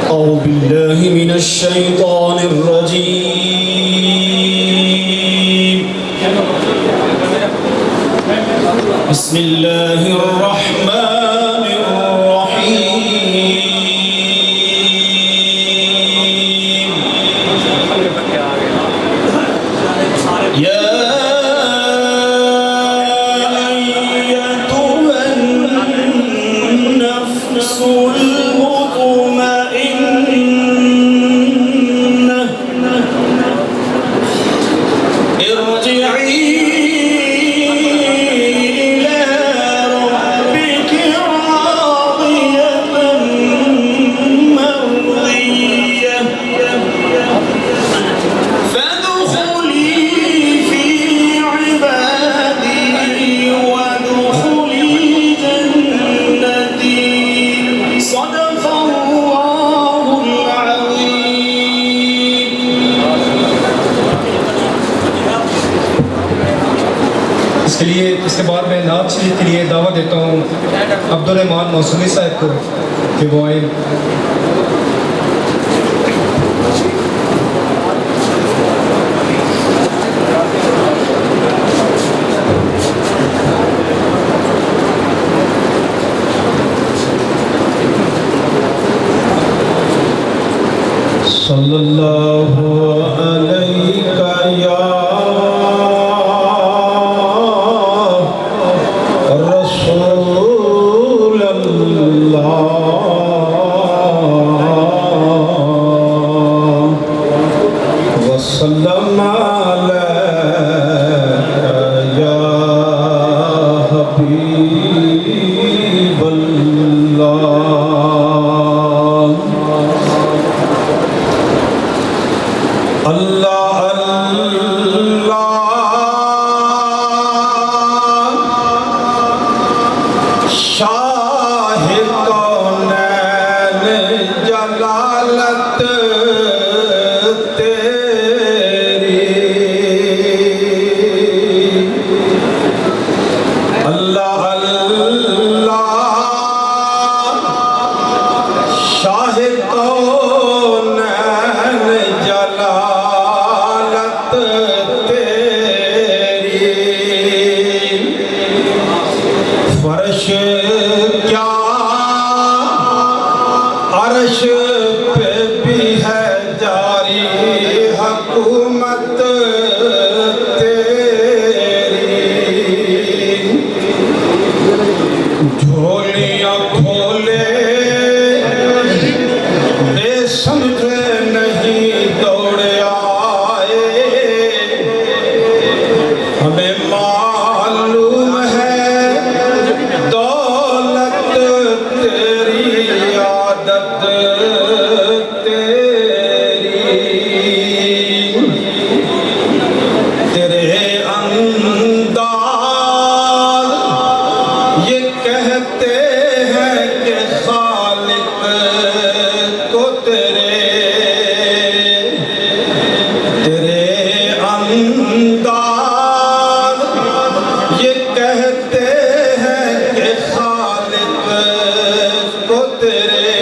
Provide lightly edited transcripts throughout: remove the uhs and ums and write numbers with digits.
أعوذ بالله من الشيطان الرجيم بسم الله الرحمن الرحيم يا أيتها النفس المطمئنة ارجعي إلى ربك راضية مرضية فادخلي في عبادي وادخلي جنتي صدق الله العظيم. اس کے بعد میں نعت شریف کے لیے دعوت دیتا ہوں عبدالرحمان موسمی صاحب کو کہ وہ آئیں. صلی اللہ علیہ یا رسول اللہ وسلم علیہ یا حبیب اللہ. اللہ اللہ شاہ کونین جلالت تیری. اللہ اللہ شاہ کونین جلالت تیری. فرش کیا عرش پہ بھی ہے جاری حکومت تیری. جھولیاں کھولے بے سمجھے نہیں دوڑے آئے. ہمیں معلوم ہے دولت تیری عادت تیری. تیرے انداز یہ کہتے ہیں کہ خالق کو تیرے انداز یہ کہتے ہیں کہ خالق کو تیرے.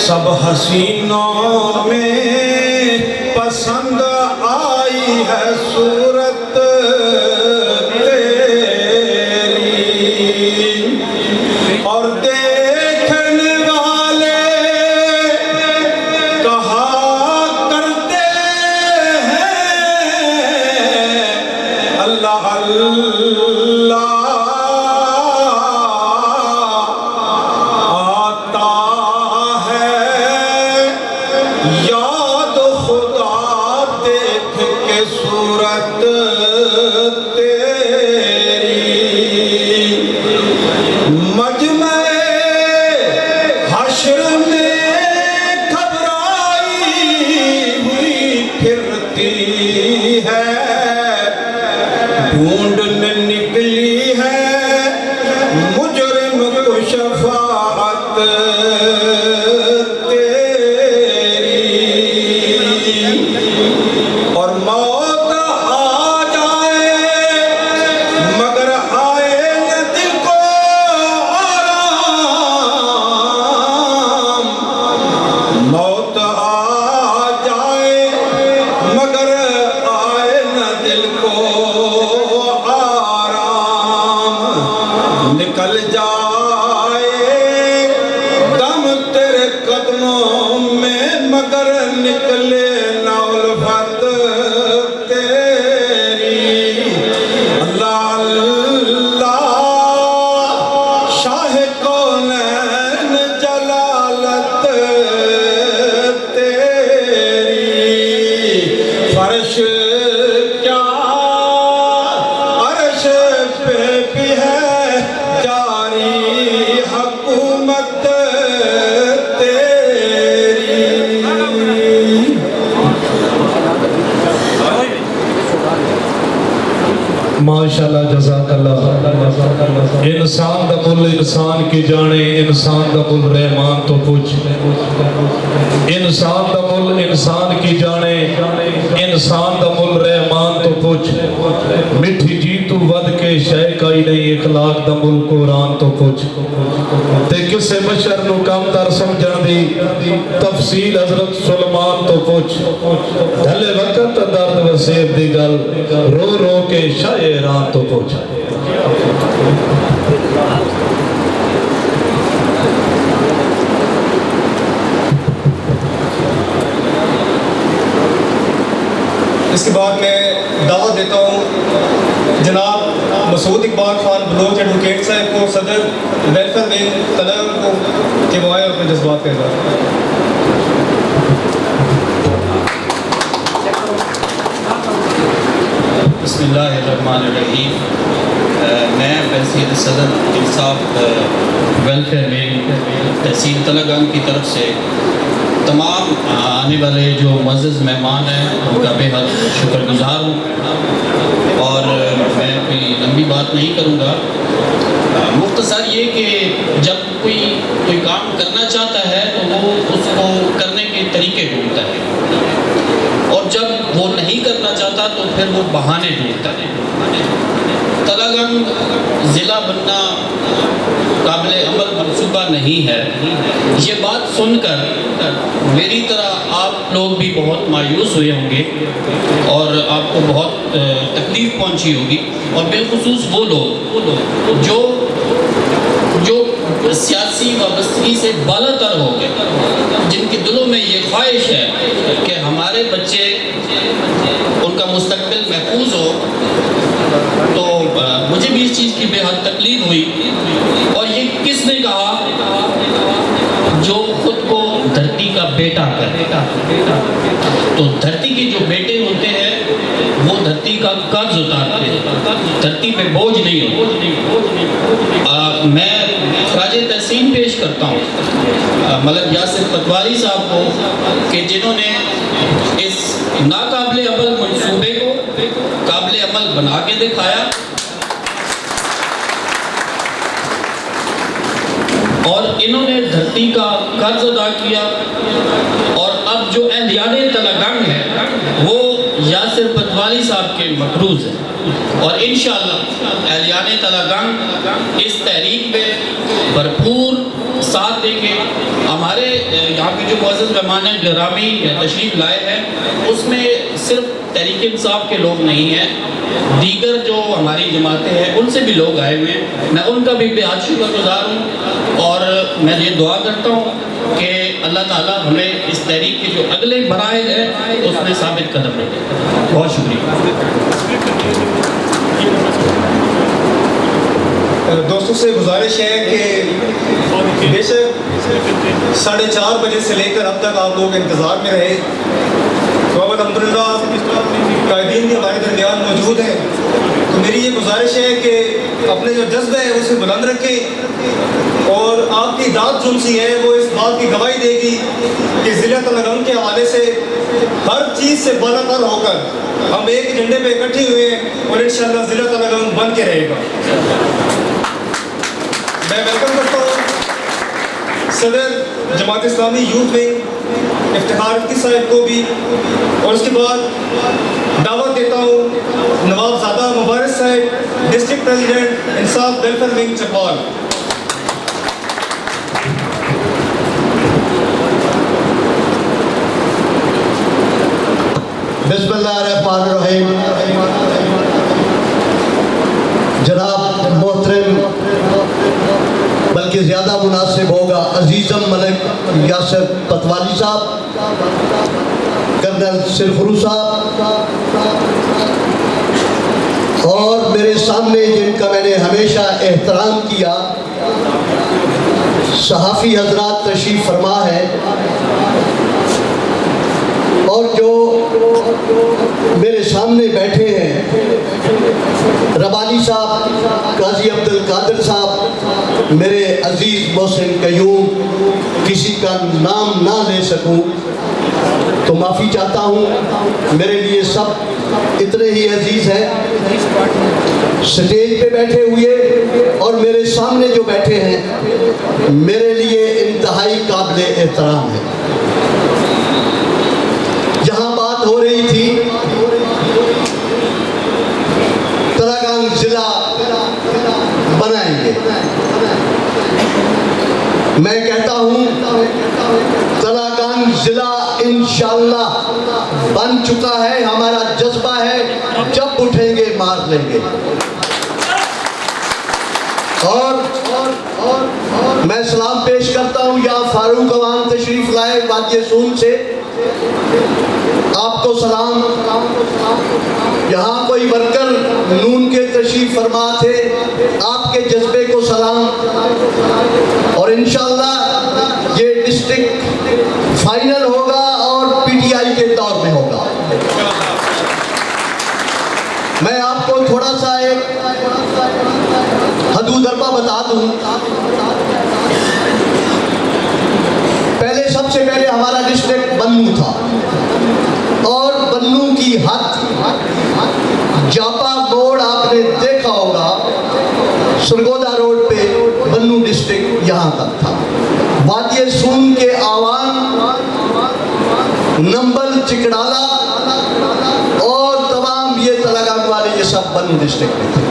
سب حسینوں میں پسند آئی ہے صورت تیری. اور دیکھنے والے کہا کرتے ہیں اللہ اللہ آتا ہے یاد خدا دیکھ کے صورت تیری. مجمع حشر میں گھبرائی ہوئی پھرتی ہے. ڈھونڈنے نکلی ہے مجرم کو شفاعت تیری. اور موت آ جائے مگر آئے نہ دل کو آرام. مل انسان کی جانے انسان دا مل رحمان تو پوچھ انسان دا مل انسان کی جانے انسان دا مل رحمان تو پوچھ مٹھی جی تو ود کے شے کائی نہیں اخلاق دا مل قرآن تو پوچھ تے کسے بشر نو کام تر سمجھن دی تفصیل حضرت سلیمان تو پوچھ ڈھلے وقت درد وسیب دی گل رو رو کے شاہ ایران تو پوچھ اس کے بعد میں دعوت دیتا ہوں جناب مسعود اقبال خان بلوچ ایڈوکیٹ صاحب کو صدر ویلفیئر ونگ تلنگ کو کہ وہ آئے اور اپنے جذبات کا اظہار کریں۔ بسم اللہ الرحمن الرحیم۔ میں تحصیل صدر انصاف ویلفیئر ونگ تحصیل تلنگانگ کی طرف سے تمام آنے والے جو معزز مہمان ہیں ان کا بے حد شکر گزار ہوں، اور میں کوئی لمبی بات نہیں کروں گا، مختصر یہ کہ جب کوئی کام کرنا چاہتا ہے تو وہ اس کو کرنے کے طریقے ڈھونڈتا ہے، اور جب وہ نہیں کرنا چاہتا تو پھر وہ بہانے ڈھونڈتا ہے۔ تلنگانگ ضلع بننا قابل عمل منصوبہ نہیں ہے، یہ بات سن کر میری طرح آپ لوگ بھی بہت مایوس ہوئے ہوں گے اور آپ کو بہت تکلیف پہنچی ہوگی، اور بالخصوص وہ لوگ جو سیاسی وابستگی سے بالا تر ہو گئے، جن کے دلوں میں یہ خواہش ہے کہ ہمارے بچے ان کا مستقبل محفوظ ہو۔ تو مجھے بھی اس چیز کی بے حد تکلیف ہوئی، اور یہ کس نے کہا جو خود کو دھرتی کا بیٹا کرے۔ تو دھرتی کے جو بیٹے ہوتے ہیں وہ دھرتی کا قرض اتارتے ہیں، دھرتی پہ بوجھ نہیں ہوتے۔ میں خراج تحسین پیش کرتا ہوں ملک یاسر پتواری صاحب کو کہ جنہوں نے اس ناقابل عمل منصوبے کو قابل عمل بنا کے دکھایا، اور انہوں نے دھرتی کا قرض ادا کیا، اور اب جو اہلیان تلنگانگ ہے وہ یاسر پتواری صاحب کے مقروض ہیں، اور انشاءاللہ اہلیان تلنگانگ اس تحریک میں بھرپور ساتھ دیں گے۔ ہمارے یہاں پہ جو معزز مہمان گرامی تشریف لائے ہیں اس میں صرف تحریک انصاف کے لوگ نہیں ہیں، دیگر جو ہماری جماعتیں ہیں ان سے بھی لوگ آئے ہوئے ہیں، میں ان کا بھی بے حد شکر گزار ہوں، اور میں یہ دعا کرتا ہوں کہ اللہ تعالیٰ ہمیں اس تحریک کے جو اگلے مراحل ہیں اس میں ثابت قدم رکھے۔ بہت شکریہ۔ دوستوں سے گزارش ہے کہ بے شک 4:30 بجے سے لے کر اب تک آپ لوگ انتظار میں رہے، تو اب الحمدللہ قائدین بھی ہمارے درمیان موجود ہیں، تو میری یہ گزارش ہے کہ اپنے جو جذبہ ہے اسے بلند رکھیں، اور آپ کی داد جن سی ہے وہ اس بات کی گواہی دے گی کہ ضلع تلنگانگ کے حوالے سے ہر چیز سے بالا تر ہو کر ہم ایک ایجنڈے پہ اکٹھے ہوئے ہیں، اور انشاءاللہ ضلع تلنگانگ بن کے رہے گا۔ میں ویلکم کرتا ہوں صدر جماعت اسلامی یوتھ ونگ افتخار افتی صاحب کو بھی، اور اس کے بعد دعوت دیتا ہوں نواب زادہ مبارک صاحب ڈسٹرکٹ پریزیڈنٹ انصاف ویلفیئر ونگ چکوال۔ بسم اللہ الرحمن الرحیم۔ جناب محترم، بلکہ زیادہ مناسب ہوگا عزیزم ملک یاسر پتواری صاحب، کرنل سرخرو صاحب، اور میرے سامنے جن کا میں نے ہمیشہ احترام کیا صحافی حضرات تشریف فرما ہے، اور جو میرے سامنے بیٹھے ہیں ربانی صاحب، قاضی عبدالقادر صاحب، میرے عزیز محسن قیوم، کسی کا نام نہ لے سکوں تو معافی چاہتا ہوں، میرے لیے سب اتنے ہی عزیز ہیں، سٹیج پہ بیٹھے ہوئے اور اور میرے سامنے جو بیٹھے ہیں میرے لیے انتہائی قابل احترام ہے. جہاں بات ہو رہی تھی تراگان ضلع بنائیں گے، میں کہتا ہوں تراگان ضلع انشاءاللہ بن چکا ہے. ہمارا جذبہ ہے جب اٹھیں گے مار لیں گے. اور میں سلام پیش کرتا ہوں یہاں فاروق عوام تشریف لائے وادی سون سے، آپ کو سلام. یہاں کوئی ورکر نون کے تشریف فرما تھے، آپ کے جذبے کو سلام. اور انشاءاللہ یہ ڈسٹرکٹ فائنل ہوگا اور پی ٹی آئی کے دور میں ہوگا. میں آپ کو تھوڑا سا ایک حدود اربا بتا دوں. سب سے پہلے ہمارا ڈسٹرکٹ بنو تھا، اور بنو کی حد جاپا موڑ آپ نے دیکھا ہوگا، سرگودا روڈ پہ بنو ڈسٹرکٹ یہاں تک تھا. وادی سون کے آوان نمبل چکڑالا اور تمام یہ تلنگانہ والے یہ سب بنو ڈسٹرکٹ میں تھے.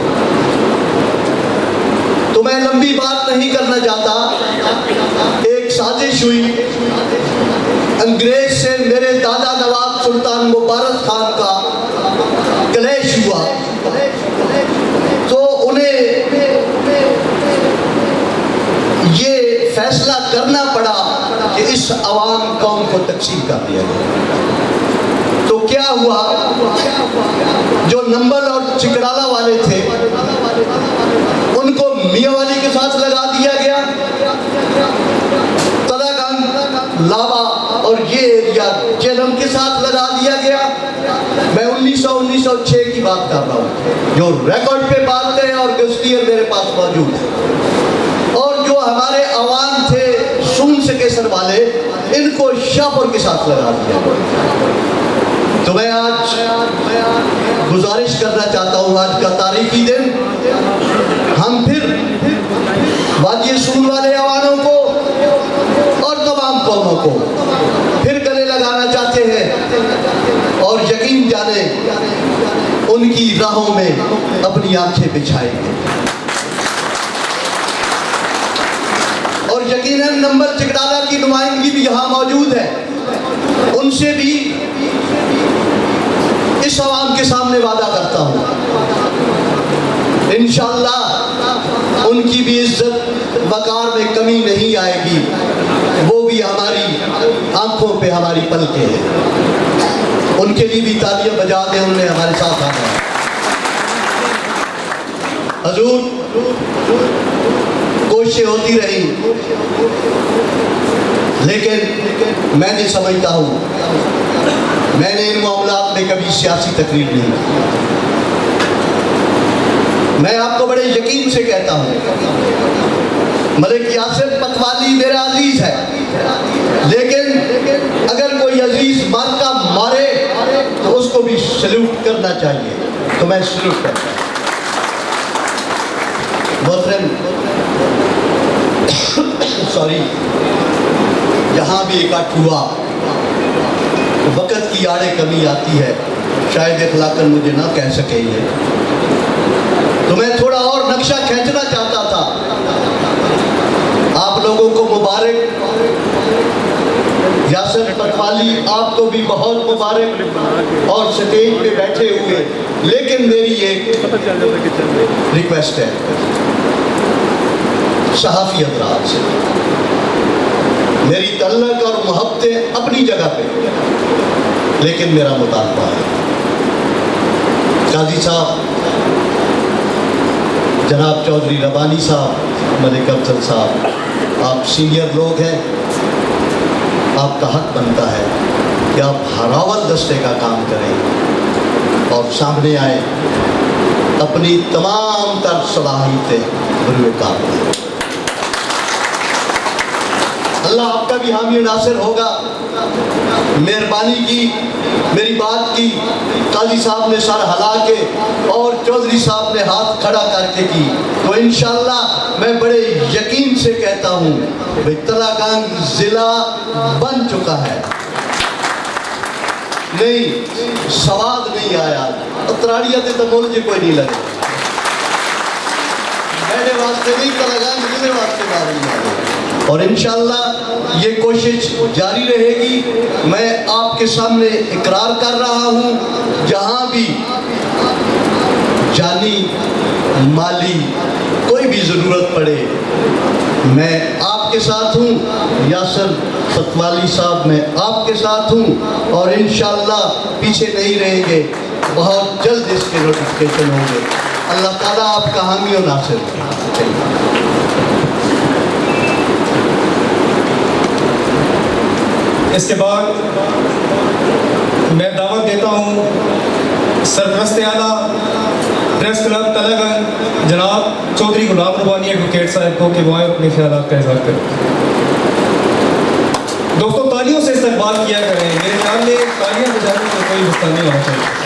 تو میں لمبی بات نہیں کرنا چاہتا. ایک سازش ہوئی انگریز سے، میرے دادا نواب سلطان مبارک خان کا کلیش ہوا، تو انہیں یہ فیصلہ کرنا پڑا کہ اس عوام قوم کو تقسیم کر دیا جائے. تو کیا ہوا، جو نمبل اور چکڑالا والے تھے ان کو میاں والی کے ساتھ لگا دیا گیا، تلاگان لاوا اور یہ ایریا جہلم کے ساتھ لگا دیا گیا. میں 1906 کی بات کر رہا ہوں، جو ریکارڈ پہ بات ہے اور گزٹیئر میرے پاس موجود ہے. اور جو ہمارے عوام تھے سون سے کیسر والے، ان کو شاہپور کے ساتھ لگا دیا. تو میں آج گزارش کرنا چاہتا ہوں، آج کا تاریخی دن ہم پھر وادی سون والے عواموں کو اور تمام قوموں کو پھر گلے لگانا چاہتے ہیں، اور یقین جانے ان کی راہوں میں اپنی آنکھیں بچھائیں گے. اور یقیناً نمبر چکڑالا کی نمائندگی بھی یہاں موجود ہے، ان سے بھی اس عوام کے سامنے وعدہ کرتا ہوں انشاءاللہ ان کی بھی عزت وقار میں کمی نہیں آئے گی. وہ بھی ہماری آنکھوں پہ ہماری پلکیں ہیں. ان کے لیے بھی تالیاں بجا دیں، انہوں نے ہمارے ساتھ آنا ہے. حضور کوششیں ہوتی رہی، لیکن میں نہیں سمجھتا ہوں، میں نے ان معاملات میں کبھی سیاسی تقریر نہیں کی. میں آپ کو بڑے یقین سے کہتا ہوں ملک یاسر پتوالی میرا عزیز ہے، لیکن اگر کوئی عزیز مارکا مارے تو اس کو بھی سلوٹ کرنا چاہیے. تو میں سلوٹ کرتا ہوں. محترم سوری یہاں بھی اکٹھ ہوا، وقت کی آڑے کمی آتی ہے، شاید اخلاقاً مجھے نہ کہہ سکے یہ. تو میں تھوڑا اور نقشہ کھینچنا چاہتا تھا. آپ لوگوں کو مبارک. یاسر پتوالی آپ کو بھی بہت مبارک اور سٹیج پہ بیٹھے ہوئے. لیکن میری ایک ریکویسٹ ہے صحافی حضرات سے. میری تعلق اور محبتیں اپنی جگہ پہ، لیکن میرا مطالبہ ہے قاضی صاحب، جناب چودھری ربانی صاحب، ملک افضل صاحب، آپ سینئر لوگ ہیں، آپ کا حق بنتا ہے کہ آپ ہراول دستے کا کام کریں اور سامنے آئیں، اپنی تمام تر صلاحیتیں بروئے کار کریں. اللہ آپ کا بھی حامی و ناصر ہوگا. مہربانی کی, میری بات کی, قاضی صاحب نے سر ہلا کے اور چودھری صاحب نے ہاتھ کھڑا کر کے کی, تو انشاءاللہ میں بڑے یقین سے کہتا ہوں کہ تلہ گنگ ضلع بن چکا ہے. نہیں سواد نہیں آیا, اتراڑیت تو مجھے کوئی نہیں لگے, میرے واسطے نہیں, تلہ گنگ ضلع واسطے بارے میں. اور انشاءاللہ یہ کوشش جاری رہے گی. میں آپ کے سامنے اقرار کر رہا ہوں, جہاں بھی جانی مالی کوئی بھی ضرورت پڑے میں آپ کے ساتھ ہوں. یاسر فتوالی صاحب میں آپ کے ساتھ ہوں, اور انشاءاللہ پیچھے نہیں رہیں گے. بہت جلد اس کے نوٹیفکیشن ہوں گے. اللہ تعالیٰ آپ کا حامی و ناصر. اس کے بعد میں دعوت دیتا ہوں سرپرست اعلیٰ پریس کلب تلہ گنج جناب چودھری غلام ربانی ایڈوکیٹ صاحب کو کہ وہ آئے اپنے خیالات کا اظہار کریں. دوستوں تالیوں سے استقبال کیا کریں, میرے خیال میں تالیاں بجانے میں کوئی نقصان نہیں ہونا چاہیے.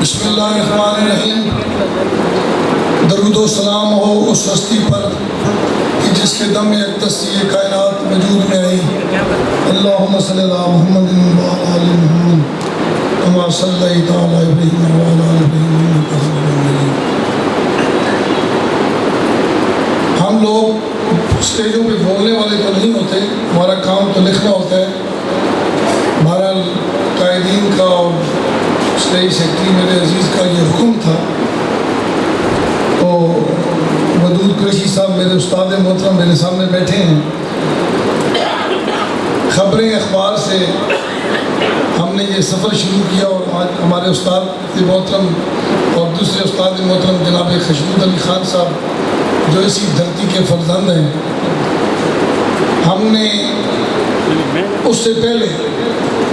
بسم اللہ الرحمن الرحیم. درود و سلام ہو اس ہستی پر کہ جس کے دم اقدس یہ کائنات وجود میں آئی. اللہم صلی اللہ محمد و علی محمد کما صلیت علی ابراہیم و علی ابراہیم انک حمید مجید. ہم لوگ اسٹیجوں پہ بولنے والے تو نہیں ہوتے, ہمارا کام تو لکھنا ہوتا ہے. بہرحال قائدین کا اور اسٹیج سیکرٹری میرے عزیز کا یہ حکم تھا. تو ودود قریشی صاحب میرے استاد محترم میرے سامنے بیٹھے ہیں. خبریں اخبار سے ہم نے یہ سفر شروع کیا, اور آج ہمارے استاد محترم اور دوسرے استاد محترم جناب خشنود علی خان صاحب جو اسی دھرتی کے فرزند ہیں, ہم نے اس سے پہلے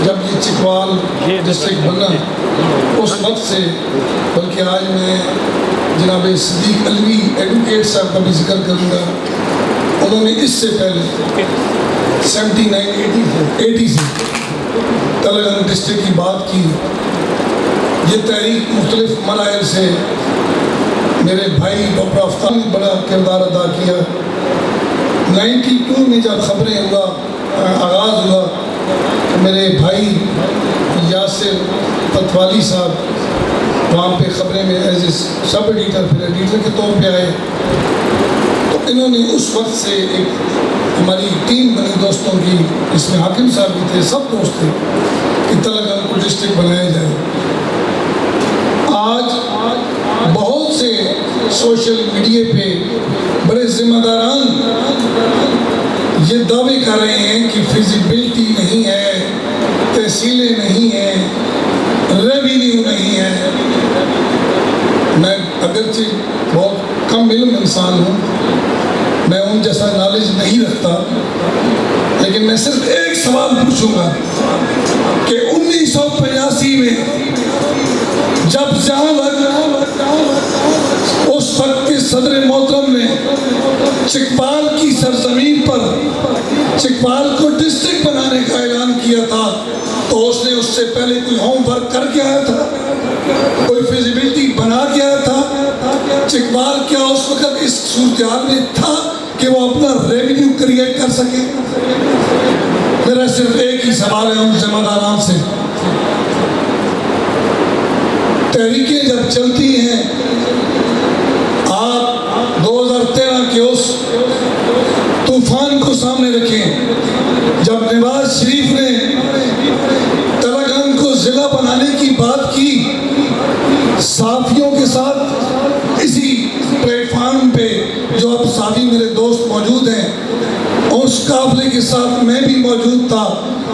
جب یہ چکوال ڈسٹرکٹ بنا اس وقت سے, بلکہ آج میں جناب صدیق علوی ایڈوکیٹ صاحب کا بھی ذکر کروں گا, انہوں نے اس سے پہلے 79-80 سے تلہ گنگ ڈسٹرکٹ کی بات کی. یہ تحریک مختلف مراحل سے میرے بھائی ڈاکٹر آفتاب نے بڑا کردار ادا کیا. 92 میں جب خبریں ہوا آغاز ہوا تو میرے بھائی یاسر فتوالی صاحب وہاں پہ خبریں میں ایز اے سب ایڈیٹر پھر ایڈیٹر کے طور پہ آئے. تو انہوں نے اس وقت سے ایک ہماری ٹیم بنی دوستوں کی, اس میں حاکم صاحب بھی تھے, سب دوست تھے, کہ تلہ گنگ کو ڈسٹرکٹ بنایا جائے. آج بہت سے سوشل میڈیا پہ بڑے ذمہ داران یہ دعوے کر رہے ہیں کہ فیزیبلٹی نہیں ہے, تحصیلیں نہیں ہیں, ریونیو نہیں ہے. میں اگرچہ بہت کم علم انسان ہوں, میں ان جیسا نالج نہیں رکھتا, لیکن میں صرف ایک سوال پوچھوں گا کہ 1985 میں جب جہاں اس وقت کے صدر محترم نے چکوال کی سرزمین پر چکوال کو ڈسٹرکٹ بنانے کا اعلان کیا تھا, تو اس نے اس سے پہلے کوئی ہوم ورک کر کے آیا تھا, کوئی فیزیبلٹی بنا کے آیا تھا. چکوال کیا اس وقت اس صورتحال میں تھا کہ وہ اپنا ریونیو کریٹ کر سکے؟ میرا صرف ایک ہی سوال ہے ان ذمہ داران سے. تحریکیں جب چلتی ہیں, آپ 2013 کے اس طوفان کو سامنے رکھیں جب نواز شریف نے تلہ گنگ کو ضلع بنانے کی بات کی, صحافیوں کے ساتھ اسی پلیٹ فارم پہ جو اب صحافی میرے دوست موجود ہیں, اس قافلے کے ساتھ میں بھی موجود تھا.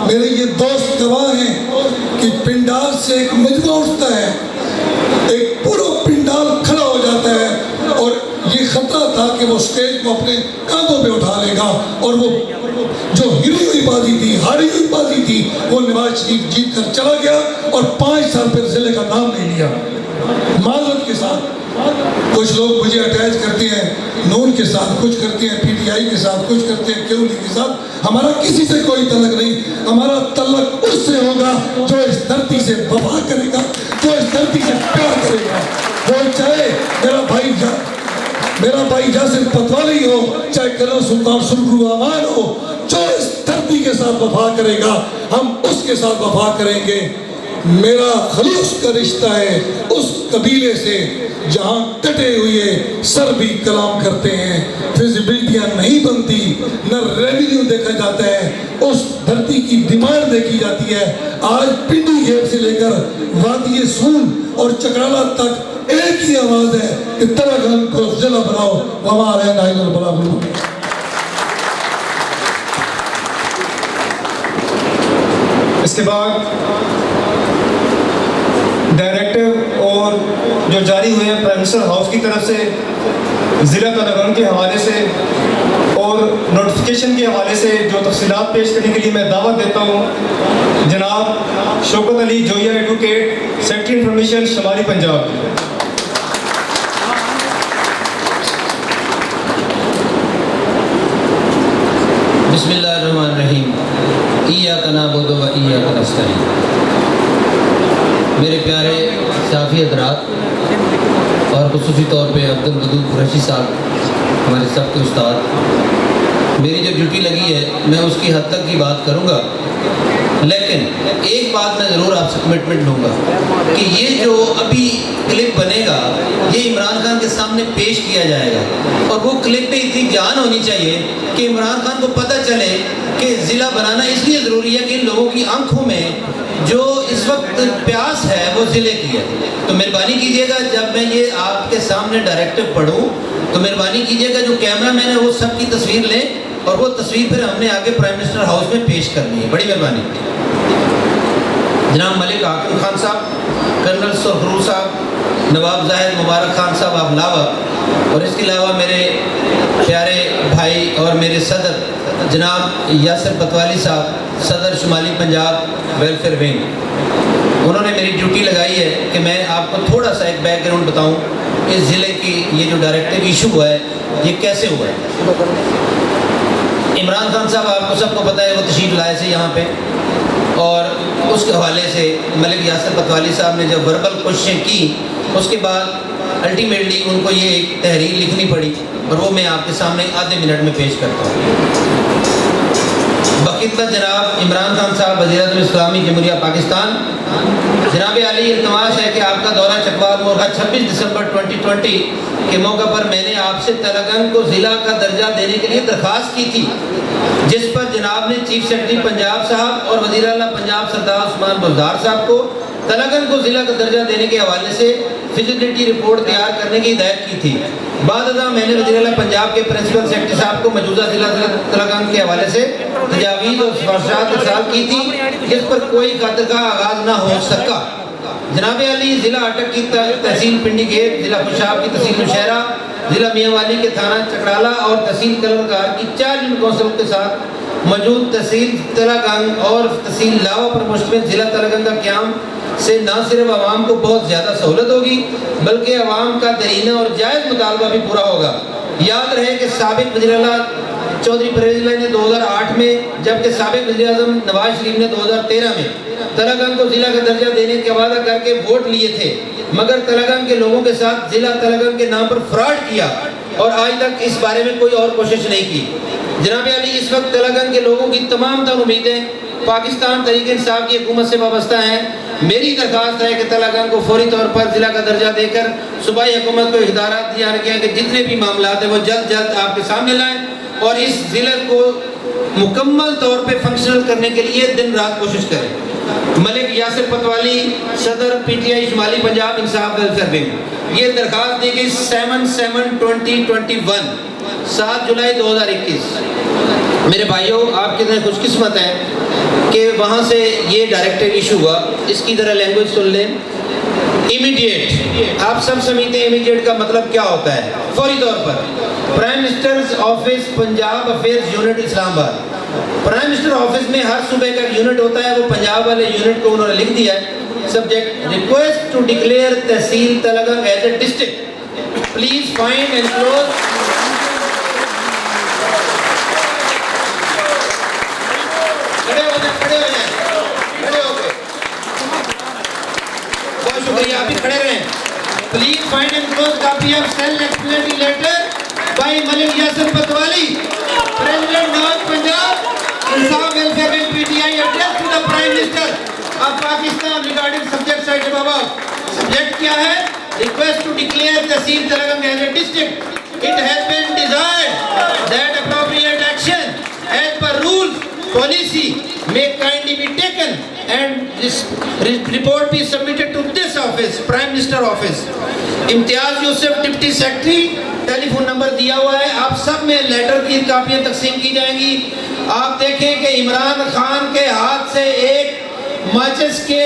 میرے یہ دوست گواہ ہیں کہ پنڈال سے ایک مجمع اٹھتا ہے, پورا پنڈال کھڑا ہو جاتا ہے, اور یہ خطرہ تھا کہ وہ سٹیج کو اپنے اور وہ جو ہری ہوئی بازی تھی، ہاری ہوئی بازی تھی، وہ نواز شریف جیت کر چلا گیا اور 5 سال پھر ضلع کا نام نہیں لیا۔ معذرت کے ساتھ کچھ لوگ مجھے اٹیچ کرتے ہیں نون کے ساتھ، کچھ کرتے ہیں پی ٹی آئی کے ساتھ، کچھ کرتے ہیں کیو لی کے ساتھ۔ ہمارا کسی سے کوئی تعلق نہیں، ہمارا تعلق اس سے ہوگا جو اس دھرتی سے وفا کرے گا، جو اس دھرتی سے پیار کرے گا، وہ چاہے میرا بھائی یاسر پتوالی ہو، چاہے کرنل سلطان سلگرو امان ہو، جو اس دھرتی کے ساتھ وفا کرے گا ہم اس کے ساتھ وفا کریں گے۔ میرا خلوص کا رشتہ ہے اس قبیلے سے جہاں کٹے ہوئے سر بھی کلام کرتے ہیں، فیزیبلٹیاں نہیں بنتی، نہ ریونیو دیکھا جاتا ہے، اس دھرتی کی ڈیمانڈ دیکھی جاتی ہے۔ آج پنڈی گیٹ سے لے کر وادی سون اور چکرالا تک ایک ہی آواز ہے کہ تلنگانہ کو ضلع بناؤ، وما علینا الا البلاغ المبین۔ اس کے بعد ڈائریکٹر اور جو جاری ہوئے ہیں پرائم منسٹر ہاؤس کی طرف سے ضلع تلنگانہ کے حوالے سے اور نوٹیفیکیشن کے حوالے سے جو تفصیلات پیش کرنے کے لیے میں دعوت دیتا ہوں جناب شوکت علی جویا ایڈوکیٹ، سیکرٹری انفارمیشن شمالی پنجاب۔ بسم اللہ الرحمن الرحیم۔ ایاک نعبد و ایاک نستعین۔ میرے پیارے صحافی حضرات اور خصوصی طور پہ عبدالودود قریشی صاحب ہمارے سب کے استاد، میری جو ڈیوٹی لگی ہے میں اس کی حد تک کی بات کروں گا، لیکن ایک بات میں ضرور آپ سے کمٹمنٹ لوں گا کہ یہ جو ابھی کلپ بنے گا یہ عمران خان کے سامنے پیش کیا جائے گا، اور وہ کلپ پہ اتنی جان ہونی چاہیے کہ عمران خان کو پتہ چلے کہ ضلع بنانا اس لیے ضروری ہے کہ ان لوگوں کی آنکھوں میں جو اس وقت پیاس ہے وہ ضلع کی ہے۔ تو مہربانی کیجیے گا جب میں یہ آپ کے سامنے ڈائریکٹو پڑھوں تو مہربانی کیجیے گا جو کیمرہ مین ہے وہ سب کی تصویر لیں، اور وہ تصویر پھر ہم نے آگے پرائم منسٹر ہاؤس میں پیش کرنی ہے۔ بڑی مہربانی۔ جناب ملک حاکم خان صاحب، کرنل سرخرو صاحب، نواب زاہد مبارک خان صاحب آف لاوا، اور اس کے علاوہ میرے پیارے بھائی اور میرے صدر جناب یاسر پتوالی صاحب، صدر شمالی پنجاب ویلفیئر ونگ، انہوں نے میری ڈیوٹی لگائی ہے کہ میں آپ کو تھوڑا سا ایک بیک گراؤنڈ بتاؤں اس ضلع کی یہ جو ڈائریکٹو ایشو ہوا ہے یہ کیسے ہوا ہے۔ عمران خان صاحب آپ کو سب کو پتہ ہے وہ تشریف لائے تھے یہاں پہ، اور اس کے حوالے سے ملک یاسر پتوالی صاحب نے جب وربل کوششیں کی اس کے بعد الٹیمیٹلی ان کو یہ ایک تحریر لکھنی پڑی، اور وہ میں آپ کے سامنے آدھے منٹ میں پیش کرتا ہوں۔ بخدمت جناب عمران خان صاحب وزیر اعظم اسلامی جمہوریہ پاکستان، جناب علی التماس ہے کہ آپ کا دورہ چکوال مورخہ 26 دسمبر 2020 کے موقع پر میں نے آپ سے تلنگانہ کو ضلع کا درجہ دینے کے لیے درخواست کی تھی، جس پر جناب نے چیف سیکرٹری پنجاب صاحب اور وزیر اعلیٰ پنجاب سردار عثمان بزدار صاحب کو تلنگانہ کو ضلع کا درجہ دینے کے حوالے سے فیزیبلٹی رپورٹ تیار کرنے کی ہدایت کی تھی۔ بعد ازاں میں نے وزیر اعلیٰ پنجاب کے پرنسپل سیکرٹری صاحب کو موجودہ ضلع تلنگانہ کے حوالے سے تجاویز اور سفارشات ارسال کی تھی، جس پر کوئی خاطر کا آغاز نہ ہو سکا۔ جناب علی ضلع اٹک کی تحصیل پنڈی گیٹ، ضلع خوشاب کی تحصیل نوشہرہ، ضلع میاں والی کے تھانہ چکرالا اور تحصیل کلرکار کی 4 یونٹ کونسل کے ساتھ موجود تحصیل تلنگانہ اور تحصیل لاوا پر مشتمل ضلع تلنگانہ کا قیام سے نہ صرف عوام کو بہت زیادہ سہولت ہوگی بلکہ عوام کا دیرینہ اور جائز مطالبہ بھی پورا ہوگا۔ یاد رہے کہ سابق وزیر اعلیٰ چودھری پرویز اللہ نے 2008 میں، جبکہ سابق وزیر اعظم نواز شریف نے 2013 میں تلنگانہ کو ضلع کا درجہ دینے کا وعدہ کر کے ووٹ لیے تھے، مگر تلنگانہ کے لوگوں کے ساتھ ضلع تلنگانہ کے نام پر فراڈ کیا اور آج تک اس بارے میں کوئی اور کوشش نہیں کی۔ جناب علی اس وقت تلنگانہ کے لوگوں کی تمام تر امیدیں پاکستان تحریک انصاف کی حکومت سے وابستہ ہیں۔ میری درخواست ہے کہ تلنگانہ کو فوری طور پر ضلع کا درجہ دے کر صوبائی حکومت کو ہدایات دیا گیا کہ جتنے بھی معاملات ہیں وہ جلد جلد آپ کے سامنے لائیں اور اس ضلع کو مکمل طور پہ فنکشنل کرنے کے لیے دن رات کوشش کریں۔ ملک یاسر پتوالی، صدر پی ٹی آئی شمالی پنجاب انصاف ویلفیئر ونگ، یہ درخواست دی گئی 7/7/2021 7 جولائی 2021۔ میرے بھائیوں آپ کتنے خوش قسمت ہیں کہ وہاں سے یہ ڈائریکٹو ایشو ہوا۔ اس کی ذرا لینگویج سن لیں۔ امیڈیٹ، آپ سب سمجھتے ہیں امیڈیٹ کا مطلب کیا ہوتا ہے؟ فوری طور پر۔ Prime minister's office Punjab affairs unit Islamabad. Prime minister office میں ہر صوبے کا یونٹ ہوتا ہے, وہ پنجاب والے یونٹ کو انہوں نے لکھ دیا ہے. Subject request to declare tehsil Talagang as a district. Please find and close. بہت شکریہ, آپ بھی کھڑے رہیں. Please find and close copy of self explanatory letter by Malik Yasir Patwali, president north Punjab Insaf welfare wing P T I, address to the prime minister of Pakistan regarding subject cited above. Subject کیا ہے؟ Request to declare tehsil Talagang as a district. It has been desired that appropriate action as per rules, policy may kindly be taken and this report be submitted to this office, Prime Minister office. Imtiaz Yusuf deputy secretary, tele phone number دیا ہوا ہے. آپ سب میں letter کی کاپیاں تقسیم کی جائیں گی. آپ دیکھیں کہ عمران خان کے ہاتھ سے ایک ماچس کے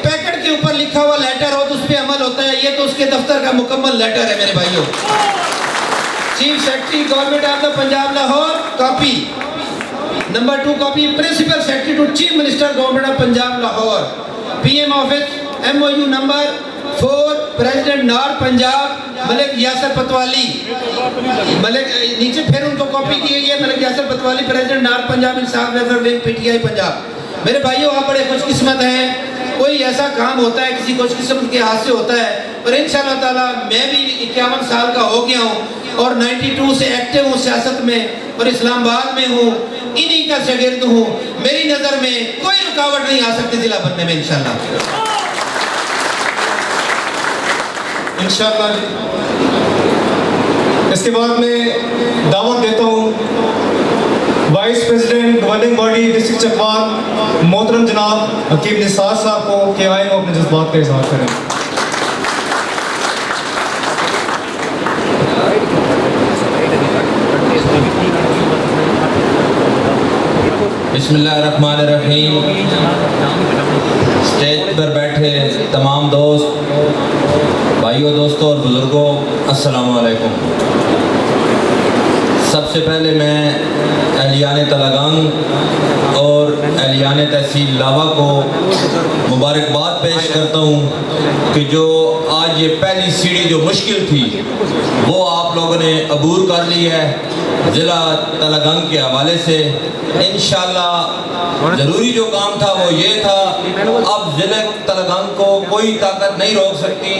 پیکٹ کے اوپر لکھا ہوا لیٹر ہو تو اس پہ عمل ہوتا ہے. یہ تو اس کے دفتر کا مکمل لیٹر ہے میرے بھائیوں. Chief secretary government of the Punjab Lahore, copy. Number 2 copy principal secretary to chief minister government of Punjab Lahore, P M office, M O U number 4, president north Punjab Malik Yasir Patwali. Malik نیچے پھر ان کو کاپی کی گئی ہے, Malik Yasir Patwali, president north Punjab Insaf welfare wing P T I Punjab. میرے بھائیوں, آپ بڑے خوش قسمت ہیں. کوئی ایسا کام ہوتا ہے, کسی خوش قسمت کے ہاتھ سے ہوتا ہے, اور انشاءاللہ تعالیٰ میں بھی 51 سال کا ہو گیا ہوں اور 92 سے ایکٹیو ہوں سیاست میں, اور اسلام آباد میں ہوں, انہی کا شاگرد ہوں. میری نظر میں کوئی رکاوٹ نہیں آ سکتی ضلع بننے میں انشاءاللہ. انشاءاللہ. اس کے بعد میں دعوت دیتا ہوں vice president governing body district Chakwal محترم جناب حکیم نثار صاحب کو کہ آئیں وہ اپنے جذبات کا اظہار کریں. بسم اللہ الرحمن الرحیم. اسٹیج پر بیٹھے تمام دوست, بھائیوں, دوستوں اور بزرگوں, السلام علیکم. سب سے پہلے میں اہلیان تلگنگ اور اہلیان تحصیل لاوا کو مبارکباد پیش کرتا ہوں کہ جو آج یہ پہلی سیڑھی جو مشکل تھی وہ آپ لوگوں نے عبور کر لی ہے ضلع تلگنگ کے حوالے سے. انشاءاللہ ضروری جو کام تھا وہ یہ تھا, اب ضلع تلگنگ کو کوئی طاقت نہیں روک سکتی.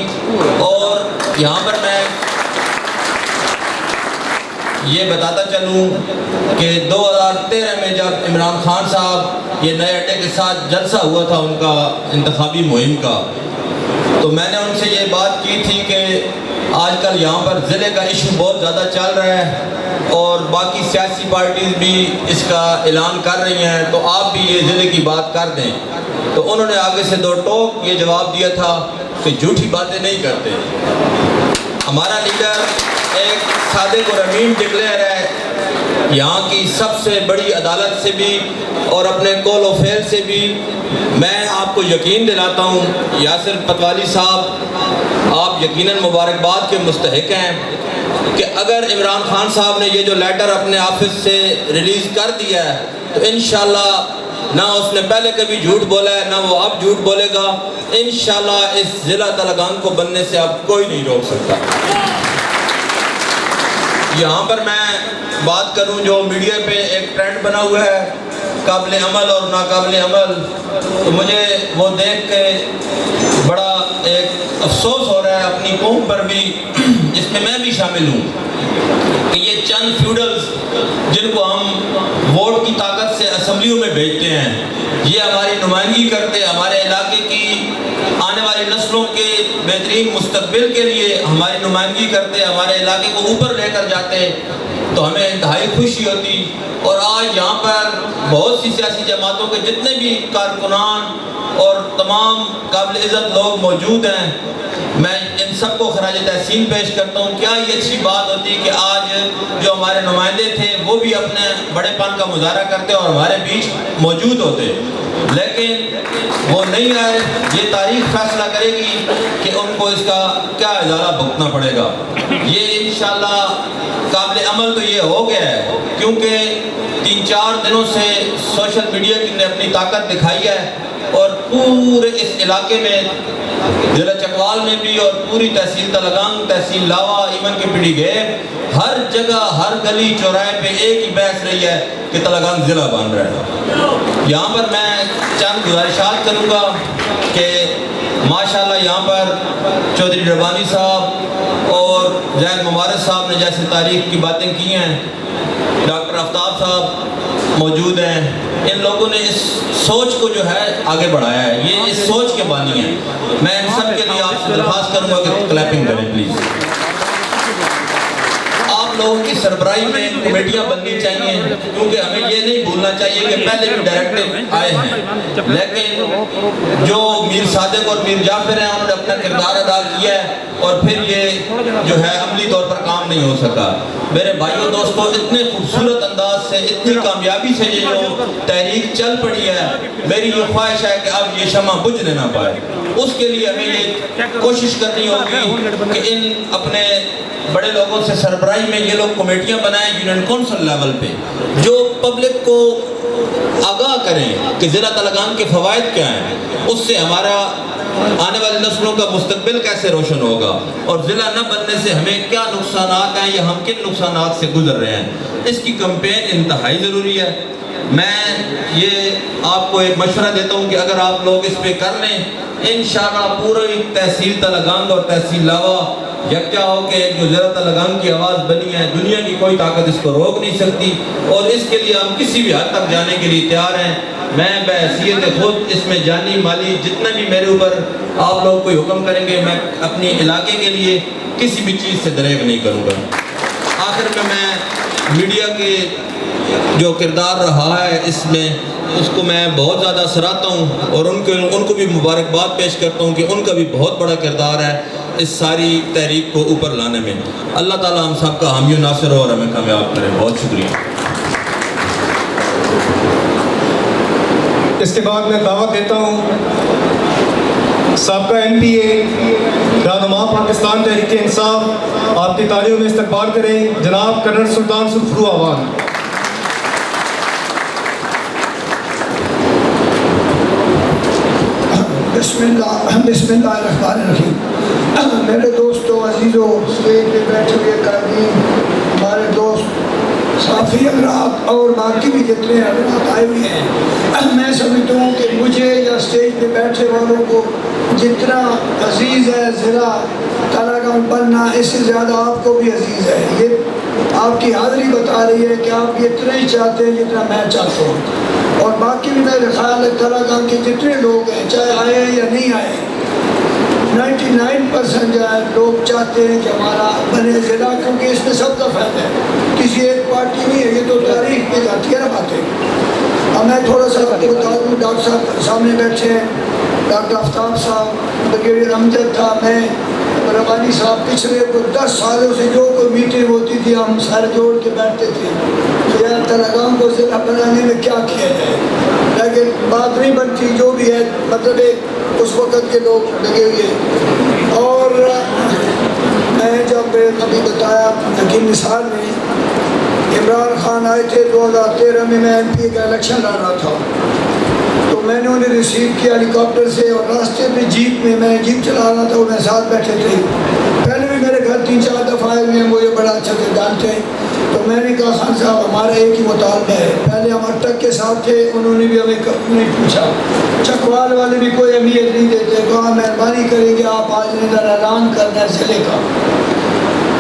اور یہاں پر میں یہ بتاتا چلوں کہ 2013 میں جب عمران خان صاحب یہ نئے اڈے کے ساتھ جلسہ ہوا تھا ان کا انتخابی مہم کا, تو میں نے ان سے یہ بات کی تھی کہ آج کل یہاں پر ضلع کا ایشو بہت زیادہ چل رہا ہے اور باقی سیاسی پارٹیز بھی اس کا اعلان کر رہی ہیں, تو آپ بھی یہ ضلع کی بات کر دیں. تو انہوں نے آگے سے 2 ٹوک یہ جواب دیا تھا کہ جھوٹی باتیں نہیں کرتے. ہمارا لیڈر ایک صادق اور امین ڈکلیئر ہے, یہاں کی سب سے بڑی عدالت سے بھی اور اپنے قول و فعل سے بھی. میں آپ کو یقین دلاتا ہوں یاسر پتوالی صاحب, آپ یقیناً مبارکباد کے مستحق ہیں کہ اگر عمران خان صاحب نے یہ جو لیٹر اپنے آفس سے ریلیز کر دیا ہے تو انشاءاللہ نہ اس نے پہلے کبھی جھوٹ بولا ہے نہ وہ اب جھوٹ بولے گا. انشاءاللہ اس ضلع تلگنگ کو بننے سے اب کوئی نہیں روک سکتا. یہاں پر میں بات کروں جو میڈیا پہ ایک ٹرینڈ بنا ہوا ہے قابل عمل اور ناقابل عمل, تو مجھے وہ دیکھ کے بڑا ایک افسوس ہو رہا ہے اپنی قوم پر بھی, جس میں بھی شامل ہوں, کہ یہ چند فیوڈلز جن کو ہم ووٹ کی طاقت سے اسمبلیوں میں بھیجتے ہیں, یہ ہماری نمائندگی کرتے, ہمارے علاقے کی آنے والی نسلوں کے بہترین مستقبل کے لیے ہماری نمائندگی کرتے, ہمارے علاقے کو اوپر لے کر جاتے, تو ہمیں انتہائی خوشی ہوتی. اور آج یہاں پر بہت سی سیاسی جماعتوں کے جتنے بھی کارکنان اور تمام قابل عزت لوگ موجود ہیں, میں ان سب کو خراج تحسین پیش کرتا ہوں. کیا یہ اچھی بات ہوتی کہ آج جو ہمارے نمائندے تھے وہ بھی اپنے بڑے پن کا مظاہرہ کرتے اور ہمارے بیچ موجود ہوتے, لیکن وہ نہیں آئے. یہ تاریخ فیصلہ کرے گی کہ ان کو اس کا کیا ازالہ بھگتنا پڑے گا. یہ انشاءاللہ قابل عمل تو یہ ہو گیا ہے، کیونکہ 3-4 دنوں سے سوشل میڈیا کی نے اپنی طاقت دکھائی ہے اور پورے اس علاقے میں ضلع چکوال میں بھی اور پوری تحصیل تلگنگ، تحصیل لاوا، ایون کے پڑی گیب، ہر جگہ ہر گلی چوراہے پہ ایک ہی بحث رہی ہے کہ تلگنگ ضلع بن رہا ہے۔ یہاں پر میں چند گزارشات کروں گا کہ ماشاءاللہ یہاں پر چودھری ربانی صاحب اور زید مبارک صاحب نے جیسے تاریخ کی باتیں کی ہیں، ڈاکٹر آفتاب صاحب موجود ہیں، ان لوگوں نے اس سوچ کو جو ہے آگے بڑھایا ہے، یہ اس سوچ کے بانی ہیں۔ میں ان سب کے لیے آپ سے درخواست کروں گا کہ کلیپنگ کریں پلیز۔ آپ لوگوں کی سربراہی میں کمیٹیاں بننی چاہیے، کیونکہ ہمیں یہ نہیں بھولنا چاہیے کہ پہلے بھی ڈائریکٹو آئے ہیں، لیکن جو میر صادق اور میر جعفر ہیں انہوں نے اپنا کردار ادا کیا ہے اور پھر یہ جو ہے عملی طور پر کام نہیں ہو سکا۔ میرے بھائیوں دوستوں، اتنے خوبصورت انداز سے، اتنی کامیابی سے یہ جو تحریک چل پڑی ہے، میری یہ خواہش ہے کہ اب یہ شمع بجھ نہ پائے۔ اس کے لیے ہمیں یہ کوشش کرنی ہوگی کہ ان اپنے بڑے لوگوں سے سربراہی میں یہ لوگ کمیٹیاں بنائیں یونین کونسل لیول پہ، جو پبلک کو آگاہ کریں کہ ضلع تلگنگ کے فوائد کیا ہیں، اس سے ہمارا آنے والی نسلوں کا مستقبل کیسے روشن ہوگا اور ضلع نہ بننے سے ہمیں کیا نقصانات ہیں یا ہم کن نقصانات سے گزر رہے ہیں۔ اس کی کمپین انتہائی ضروری ہے۔ میں یہ آپ کو ایک مشورہ دیتا ہوں کہ اگر آپ لوگ اس پہ کر لیں، انشاءاللہ پوری تحصیل تلگنگ اور تحصیل لاوا یکجا ہو کے ایک جو ضلع تلگنگ کی آواز بنی ہے، دنیا کی کوئی طاقت اس کو روک نہیں سکتی اور اس کے لیے ہم کسی بھی حد تک جانے کے لیے تیار ہیں۔ میں بحیثیت خود اس میں جانی مالی جتنا بھی میرے اوپر آپ لوگ کوئی حکم کریں گے، میں اپنی علاقے کے لیے کسی بھی چیز سے دریغ نہیں کروں گا۔ آخر میں میڈیا کے جو کردار رہا ہے اس کو میں بہت زیادہ سراہتا ہوں اور ان کو بھی مبارکباد پیش کرتا ہوں کہ ان کا بھی بہت بڑا کردار ہے اس ساری تحریک کو اوپر لانے میں۔ اللہ تعالیٰ ہم سب کا حامی و ناصر ہو اور ہمیں کامیاب کرے۔ بہت شکریہ۔ اس کے بعد میں دعوت دیتا ہوں سابقہ NPA رہنما پاکستان تحریک انصاف، آپ کی تالیوں میں استقبال کریں جناب کرنل سلطان سلفرو آوان۔ بسم اللہ الرحمن الرحیم۔ میرے دوستوں، عزیزوں، اسٹیج پہ بیٹھے ہوئے قائدین، ہمارے دوست صافی حضرات اور باقی بھی جتنے حضرات آئے ہوئے ہیں، میں سمجھتا ہوں کہ مجھے یا اسٹیج پہ بیٹھے والوں کو جتنا عزیز ہے ضلع تلگنگ بننا، اس سے زیادہ آپ کو بھی عزیز ہے۔ یہ آپ کی حاضری بتا رہی ہے کہ آپ یہ اتنا ہی چاہتے ہیں جتنا میں چاہتا ہوں، اور باقی بھی میرے خیال ہے تلگنگ کے جتنے لوگ ہیں، چاہے آئے ہیں یا نہیں آئے، 99% جو ہے لوگ چاہتے ہیں کہ ہمارا بنے ضلع، کیونکہ اس میں سب کا فائدہ ہے، کسی ایک پارٹی نہیں ہے، یہ تو تاریخ پہ جاتی ہے نا باتیں۔ اب میں تھوڑا سا آپ کو بتا دوں، ڈاکٹر صاحب سامنے بیٹھے ہیں، ڈاکٹر آفتاب صاحب، بریگیڈیئر امجد تھا، میں ربانی صاحب، پچھلے 10 سالوں سے جو کوئی میٹنگ ہوتی تھی ہم سر جوڑ کے بیٹھتے تھے کہ یار تلگنگ کو ضلع بنانے میں کیا کیا جائے، لیکن بات نہیں بنتی، جو بھی ہے مطلب اس وقت کے لوگ لگے ہوئے۔ اور میں جب ابھی بتایا حکیم نثار میں عمران خان آئے تھے 2013 میں MP کا الیکشن لڑ رہا تھا، تو میں نے انہیں ریسیو کیا ہیلی کاپٹر سے، اور راستے میں جیپ میں، میں جیپ چلا رہا تھا، وہ میرے ساتھ بیٹھے تھے، پہلے بھی میرے گھر 3-4 دفعہ آئے ہوئے ہیں، مجھے بڑا اچھا سے جانتے ہیں۔ تو میں نے کہا خان صاحب ہمارا ایک ہی مطالبہ ہے، پہلے ہم اٹک کے ساتھ تھے، انہوں نے بھی ہمیں نہیں پوچھا، چکوال والے بھی کوئی اہمیت نہیں دیتے، کہا مہربانی کریں گے آپ آج ادھر اعلان کرنا ہے ضلع کا،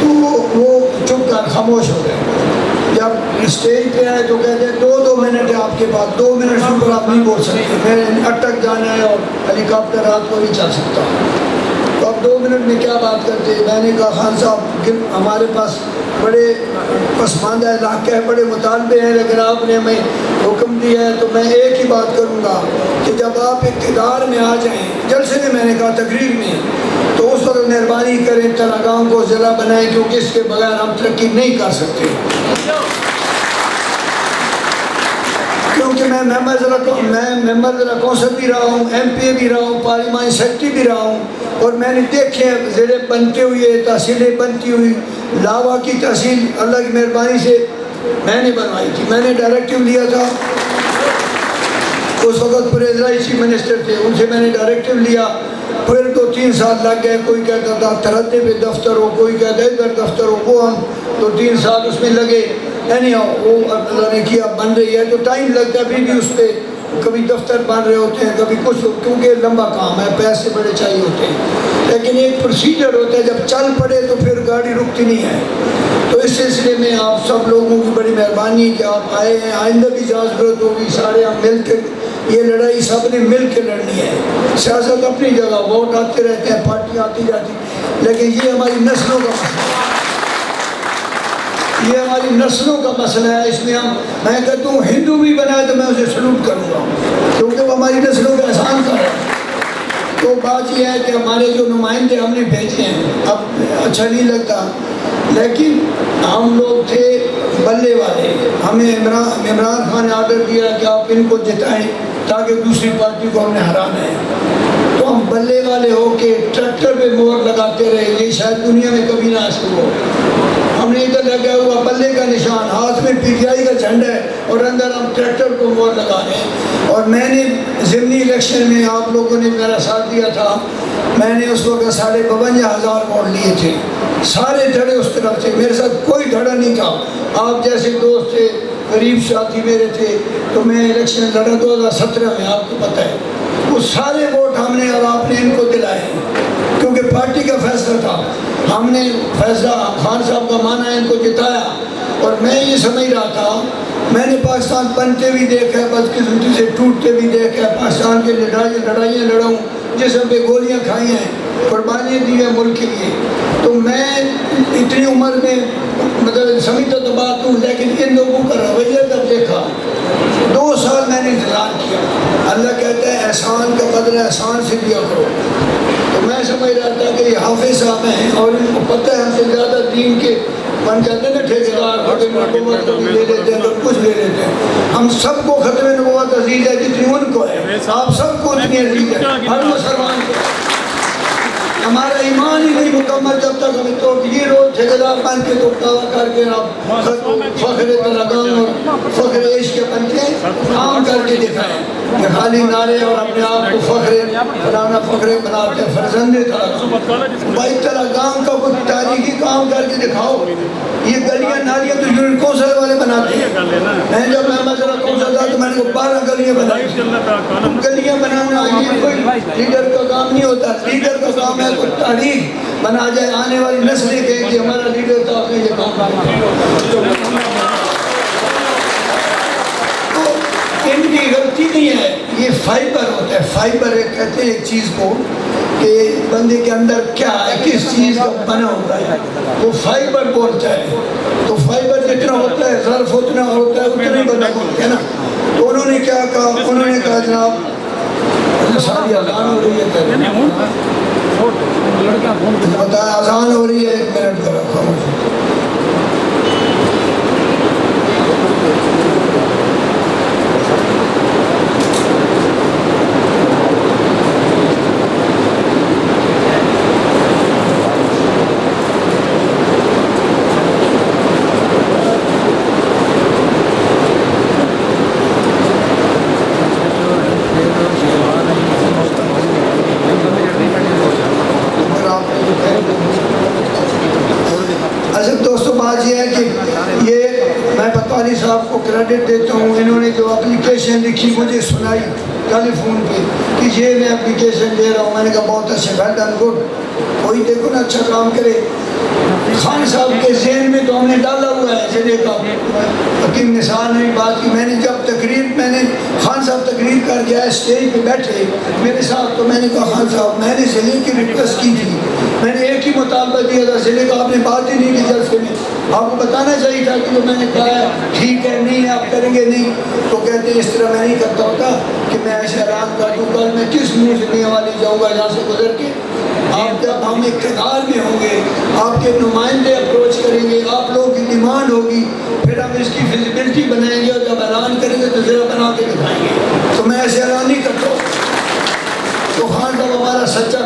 تو وہ چپ کر خاموش ہو گئے۔ جب اسٹیج پہ آئے تو کہتے ہیں 2 منٹ ہے آپ کے پاس، 2 منٹ سے اوپر آپ نہیں بول سکتے، میں اٹک جانا ہے اور ہیلی کاپٹر رات کو نہیں چل سکتا، تو اب 2 منٹ میں کیا بات کرتے۔ میں نے کہا خان صاحب ہمارے پاس بڑے پسماندہ علاقے ہیں، بڑے مطالبے ہیں، لیکن آپ نے ہمیں حکم دیا ہے، تو میں ایک ہی بات کروں گا کہ جب آپ اقتدار میں آ جائیں، جلسے میں میں نے کہا تقریر میں، تو اس وقت مہربانی کریں تلگنگ کو ضلع بنائیں، کیونکہ اس کے بغیر ہم ترقی نہیں کر سکتے، کیونکہ میں ممبر ضلع کونسل بھی رہا ہوں, MP بھی رہا ہوں, پارلیمانی سیکرٹری بھی رہا ہوں, اور میں نے دیکھے ضلع بنتے ہوئے, تحصیلیں بنتی ہوئی. لاوا کی تحصیل اللہ کی مہربانی سے میں نے بنوائی تھی, میں نے ڈائریکٹیو لیا تھا. اس وقت پریزرائی چیف منسٹر تھے, ان سے میں نے ڈائریکٹیو لیا. پھر 2-3 سال لگ گئے, کوئی کہتا تھا ترتے پہ دفتر ہو, کوئی کہتا ادھر دفتر ہو, وہ ہم 2-3 سال اس میں لگے. یعنی وہ اللہ نے کیا بن رہی ہے, تو ٹائم لگتا ہے بھی اس پہ. کبھی دفتر بن رہے ہوتے ہیں, کبھی کچھ, کیونکہ لمبا کام ہے, پیسے بڑے چاہیے ہوتے ہیں. لیکن ایک پروسیجر ہوتا ہے, جب چل پڑے تو پھر گاڑی رکتی نہیں ہے. تو اس سلسلے میں آپ سب لوگوں کی بڑی مہربانی کہ آپ آئے ہیں. آئندہ بھی ضرورت ہوگی, سارے ہم مل کے, یہ لڑائی سب نے مل کے لڑنی ہے. سیاست اپنی جگہ, ووٹ آتے رہتے ہیں, پارٹیاں آتی جاتی, لیکن یہ ہماری نسلوں کا مسئلہ ہے. یہ ہماری نسلوں کا مسئلہ ہے. اس میں میں کہتا ہوں ہندو بھی بنائے تو میں اسے سلوٹ کروں گا, کیونکہ وہ ہماری نسلوں کا احسان کر رہا ہے. تو بات یہ ہے کہ ہمارے جو نمائندے ہم نے بھیجے ہیں, اب اچھا نہیں لگتا, لیکن ہم لوگ تھے بلے والے. ہمیں عمران خان نے آرڈر دیا کہ آپ ان کو جتائیں تاکہ دوسری پارٹی کو ہم نے ہرانا ہے. تو ہم بلے والے ہو کے ٹریکٹر پہ مہر لگاتے رہے. یہ شاید دنیا میں کبھی نہ حاصل ہو. ہم نے ادھر لگا ہوا بلے کا نشان, ہاتھ میں PTI کا جھنڈا ہے, اور اندر ہم ٹریکٹر کو مہر لگا رہے ہیں. اور میں نے ضمنی الیکشن میں آپ لوگوں نے میرا ساتھ دیا تھا. میں نے اس وقت 52,500 ووٹ لیے تھے. سارے دھڑے اس طرف تھے, میرے ساتھ کوئی دھڑا نہیں تھا. آپ جیسے دوست تھے, قریب ساتھی میرے تھے. تو میں الیکشن لڑا 2017 میں, آپ کو پتہ ہے. وہ سارے ووٹ ہم نے, اور آپ نے ان کو دلائے, کیونکہ پارٹی کا فیصلہ تھا. ہم نے فیصلہ خان صاحب کا مانا ہے, ان کو جتایا. اور میں یہ سمجھ رہا تھا, میں نے پاکستان بنتے بھی دیکھا ہے, بدقسمتی سے ٹوٹتے بھی دیکھا ہے. پاکستان کے لڑائیاں لڑا ہوں, جسم پہ گولیاں کھائی ہیں, قربانیاں دی ہیں ملک کے لیے. تو میں اتنی عمر میں مطلب سمجھتا تو بات ہوں, لیکن ان لوگوں کا رویہ جب دیکھا, 2 سال میں نے انتظار کیا. اللہ کہتا ہے احسان کا بدلہ احسان سے دیا کرو. تو میں سمجھ رہا تھا کہ یہ حافظ صاحب ہیں, اور ان کو پتہ ہے ہم سے زیادہ دین کے بن جاتے ہیں نا ٹھیکیدار, ختم نبوت کو بھی لے لیتے ہیں, تو کچھ لے لیتے ہیں. ہم سب کو ختم نبوت عزیز ہے جتنی ان کو ہے. آپ سب کو اتنی عزیز ہے, ہر مسلمان کو. ہمارا ایمان ہی نہیں مکمل جب تک ہمیں تو یہ روز ٹھیکیدار بن کے تو دعویٰ کر کے آپ فخر تلگام اور فخر عشق بن کے عام کر کے دکھائیں کہ خالی نعرے اور اپنے آپ کو فخر بنانا, فخر بناتے فرزند تلگام. بھائی تلگام کا کوئی تاریخی کام کر کے دکھاؤ. یہ گلیاں نالیاں تو یونٹ کونسل والے بناتے ہیں. میں جب میں مسئلہ کونسل تھا تو میں نے 12 گلیاں بنائی. گلیاں بنانا یہ کوئی لیڈر کا کام نہیں ہوتا. لیڈر کا کام ہے کوئی تاریخ بنا جائے, آنے والی نسلیں کہیں کہ ہمارا لیڈر تھا, آپ نے یہ کام کیا. تو ان کی غلطی نہیں ہے, یہ فائبر ہوتا ہے. فائبر کہتے ہیں ایک چیز کو کہ بندے کے اندر کیا ہے, کس چیز کا بنا ہوتا ہے, وہ فائبر بولتا ہے. تو فائبر جتنا ہوتا ہے, ظرف اتنا ہوتا ہے, اتنا ہی بندہ بولتا ہے نا. تو انہوں نے کیا کہا, انہوں نے کہا جناب ساری اذان ہو رہی ہے, بتایا اذان ہو رہی ہے, 1 منٹ کا رکھا ہوں. صاحب کو کریڈٹ دیتا ہوں. انہوں نے جو اپلیکیشن لکھی مجھے سنائی ٹیلی فون پہ کہ یہ میں اپلیکیشن دے رہا ہوں. میں نے کہا بہت اچھا, ویل ڈن, گڈ. کوئی دیکھو نا اچھا کام کرے. خان صاحب کے ذہن میں تو ہم نے ڈالا ہوا ہے ضلع کا. حکیم نثار نے بات کی, میں نے جب میں نے خان صاحب تقریر کر کے آئے, اسٹیج پہ بیٹھے میرے ساتھ, تو میں نے کہا خان صاحب میں نے ضلع کی ریکویسٹ کی تھی, میں نے ایک ہی مطالبہ دیا تھا ضلع کا, آپ نے بات ہی نہیں کی جلسے میں. آپ کو بتانا چاہیے تھا کہ جو میں نے کہا ہے ٹھیک ہے, نہیں آپ کریں گے نہیں. تو کہتے ہیں اس طرح میں نہیں کرتا ہوتا کہ میں ایسے اعلان کر دوں, کل میں کس منہ سے میاں والی جاؤں گا یہاں سے گزر کے. آپ جب ہم اقتدار میں ہوں گے, آپ کے نمائندے اپروچ کریں گے, آپ لوگوں کی ڈیمانڈ ہوگی, پھر ہم اس کی فیزیبلٹی بنائیں گے, اور جب اعلان کریں گے تو ذرا بنا کے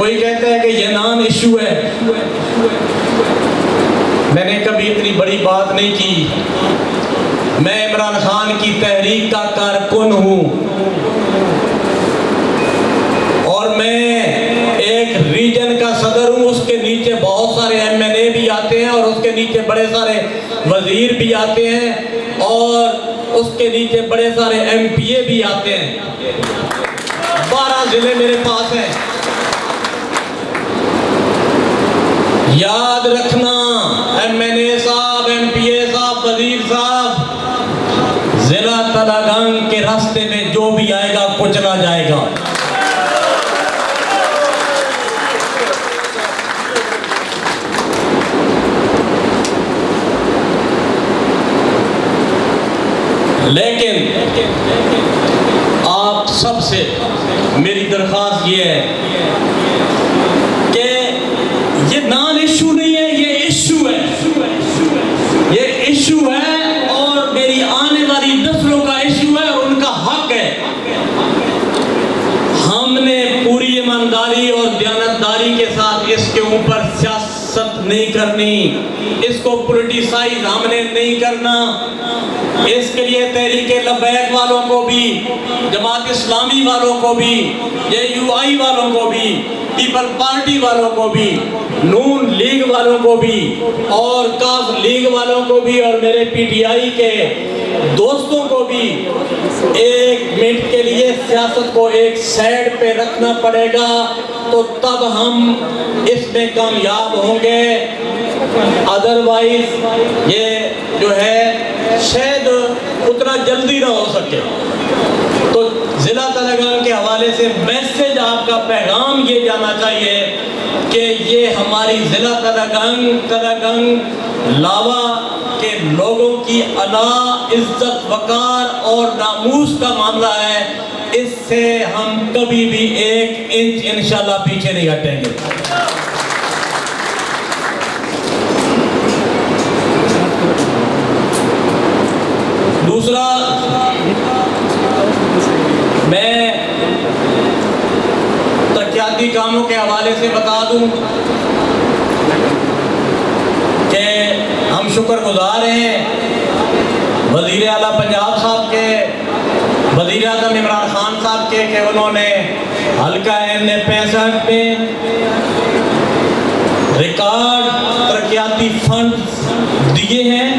کوئی کہتا ہے کہ یہ نان ایشو ہے. میں نے کبھی اتنی بڑی بات نہیں کی. میں عمران خان کی تحریک کا کارکن ہوں اور میں ایک ریجن کا صدر ہوں. اس کے نیچے بہت سارے MNA بھی آتے ہیں اور اس کے نیچے بڑے سارے وزیر بھی آتے ہیں اور اس کے نیچے بڑے سارے MPA بھی آتے ہیں. 12 ضلع میرے پاس ہیں. یاد رکھنا MNA صاحب, MPA صاحب, وزیر صاحب, ضلع تلنگانہ کے راستے میں جو بھی آئے گا کچلا جائے گا. لیکن آپ سب سے میری درخواست یہ ہے کہ یہ نان ایشو نہیں ہے, یہ ایشو ہے. یہ ایشو ہے اور میری آنے والی نسلوں کا ایشو ہے اور ان کا حق ہے. ہم نے پوری ایمانداری اور دیانتداری کے ساتھ اس کے اوپر سیاست نہیں کرنی, اس کو پولیٹیسائز ہم نے نہیں کرنا. اس کے لیے تحریک لبیک والوں کو بھی, جماعت اسلامی والوں کو بھی, JUI والوں کو بھی, پیپل پارٹی والوں کو بھی, نون لیگ والوں کو بھی اور کاف لیگ والوں کو بھی اور میرے PTI کے دوستوں کو بھی ایک منٹ کے لیے سیاست کو ایک سائیڈ پہ رکھنا پڑے گا. تو تب ہم اس میں کامیاب ہوں گے. ادروائز یہ جو ہے شاید اتنا جلدی نہ ہو سکے. تو ضلع تلنگانہ کے حوالے سے میسج, آپ کا پیغام یہ جانا چاہیے کہ یہ ہماری ضلع تلنگانہ لاوا کے لوگوں کی انا, عزت, وقار اور ناموس کا معاملہ ہے. اس سے ہم کبھی بھی 1 انچ انشاءاللہ پیچھے نہیں ہٹیں گے. دوسرا, میں ترقیاتی کاموں کے حوالے سے بتا دوں کہ ہم شکر گزار ہیں وزیر اعلیٰ پنجاب صاحب کے, وزیر اعظم عمران خان صاحب کے, کہ انہوں نے حلقہ N65 میں ریکارڈ ترقیاتی فنڈ دیے ہیں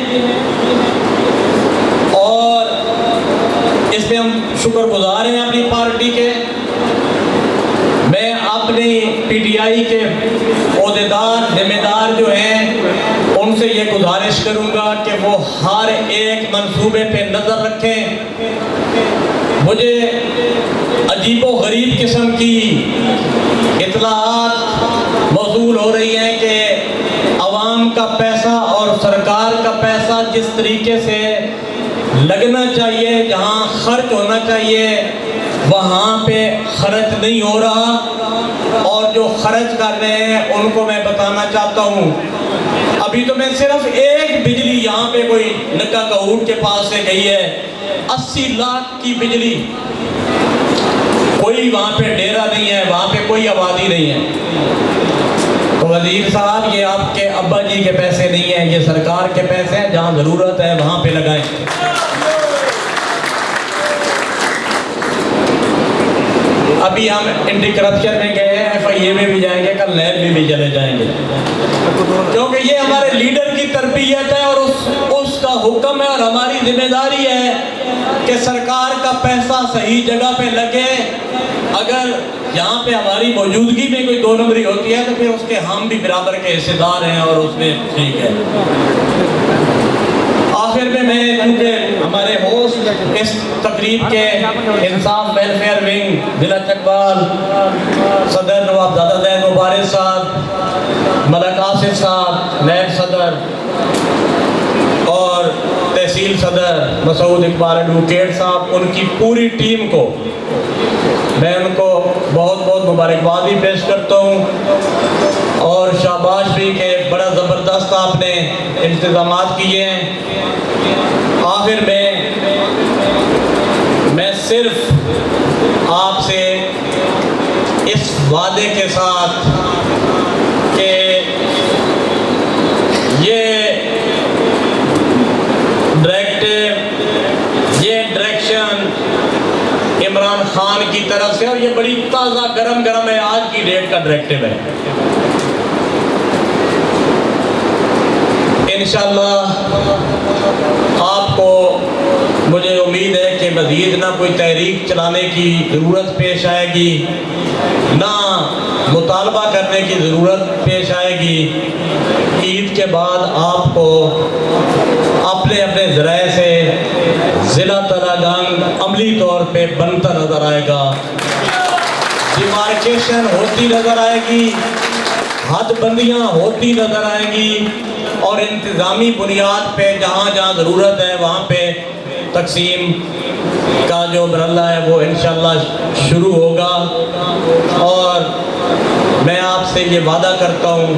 اور اس پہ ہم شکر گزار ہیں اپنی پارٹی کے. میں اپنی PTI کے عہدیدار, ذمہ دار جو ہیں ان سے یہ گزارش کروں گا کہ وہ ہر ایک منصوبے پہ نظر رکھیں. مجھے عجیب و غریب قسم کی اطلاعات موصول ہو رہی ہیں کہ عوام کا پیسہ اور سرکار کا پیسہ جس طریقے سے لگنا چاہیے, جہاں خرچ ہونا چاہیے, وہاں پہ خرچ نہیں ہو رہا. اور جو خرچ کر رہے ہیں ان کو میں بتانا چاہتا ہوں, ابھی تو میں صرف ایک بجلی یہاں پہ کوئی نکا کہوٹ کے پاس سے گئی ہے, 80 لاکھ کی بجلی. کوئی وہاں پہ ڈیرا نہیں ہے, وہاں پہ کوئی آبادی نہیں ہے. تو وزیر صاحب, یہ آپ کے ابا جی کے پیسے نہیں ہیں, یہ سرکار کے پیسے ہیں. جہاں ضرورت ہے وہاں پہ لگائیں. ابھی ہم اینٹی کرپشن میں گئے ہیں, FIA میں بھی جائیں گے, کل نیب میں بھی چلے جائیں گے, کیونکہ یہ ہمارے لیڈر کی تربیت ہے اور اس کا حکم ہے اور ہماری ذمہ داری ہے کہ سرکار کا پیسہ صحیح جگہ پہ لگے. اگر یہاں پہ ہماری موجودگی میں کوئی 2 نمبری ہوتی ہے تو پھر اس کے ہم بھی برابر کے حصے دار ہیں اور اس میں ٹھیک ہے. آخر میں کیونکہ ہمارے ہوسٹ اس تقریب کے انصاف ویلفیئر ونگ ضلع چکوال صدر نواب زادہ زید مبارک صاحب, ملک آصف صاحب نیب صدر اور تحصیل صدر مسعود اقبال ایڈوکیٹ صاحب, ان کی پوری ٹیم کو میں ان کو بہت بہت مبارکبادی پیش کرتا ہوں. اور شاباش بھی کہ بڑا زبردست آپ نے انتظامات کیے ہیں. آخر میں صرف آپ سے اس وعدے کے ساتھ کہ یہ ڈائریکشن عمران خان کی طرف سے، اور یہ بڑی تازہ گرم ہے، آج کی ڈیٹ کا ڈائریکٹیو ہے. انشاءاللہ آپ کو، مجھے امید ہے کہ مزید نہ کوئی تحریک چلانے کی ضرورت پیش آئے گی، نہ مطالبہ کرنے کی ضرورت پیش آئے گی. عید کے بعد آپ کو اپنے ذرائع سے ضلع تلنگانگ عملی طور پہ بنتا نظر آئے گا. ڈیمارکیشن ہوتی نظر آئے گی، حد بندیاں ہوتی نظر آئیں گی، اور انتظامی بنیاد پہ جہاں جہاں ضرورت ہے وہاں پہ تقسیم کا جو مرحلہ ہے وہ انشاءاللہ شروع ہوگا. اور میں آپ سے یہ وعدہ کرتا ہوں،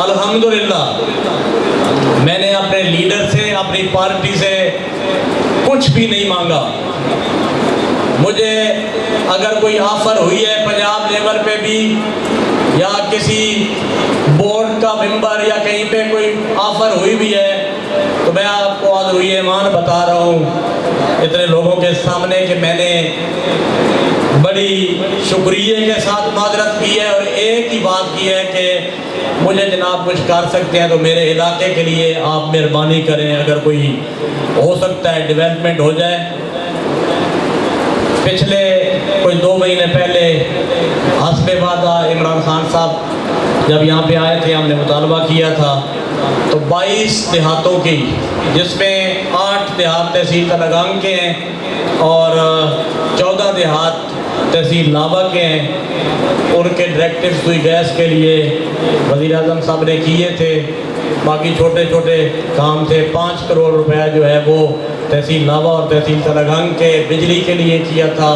الحمدللہ میں نے اپنے لیڈر سے، اپنی پارٹی سے کچھ بھی نہیں مانگا. مجھے اگر کوئی آفر ہوئی ہے پنجاب لیول پہ بھی، یا کسی بورڈ کا ممبر یا کہیں پہ کوئی آفر ہوئی بھی ہے، تو میں آپ کو عذر ایمان بتا رہا ہوں اتنے لوگوں کے سامنے کہ میں نے بڑی شکریہ کے ساتھ معذرت کی ہے، اور ایک ہی بات کی ہے کہ مجھے جناب کچھ کر سکتے ہیں تو میرے علاقے کے لیے آپ مہربانی کریں، اگر کوئی ہو سکتا ہے ڈیولپمنٹ ہو جائے. پچھلے کوئی 2 مہینے پہلے حسب وعدہ عمران خان صاحب جب یہاں پہ آئے تھے، ہم نے مطالبہ کیا تھا تو 22 دیہاتوں کی، جس میں 8 دیہات تحصیل تلنگانگ کے ہیں اور 14 دیہات تحصیل نابا کے ہیں، ان کے ڈائریکٹیو سوئی گیس کے لیے وزیر اعظم صاحب نے کیے تھے. باقی چھوٹے چھوٹے کام تھے. 5 کروڑ روپیہ جو ہے وہ تحصیل نابا اور تحصیل تلنگانگ کے بجلی کے لیے کیا تھا.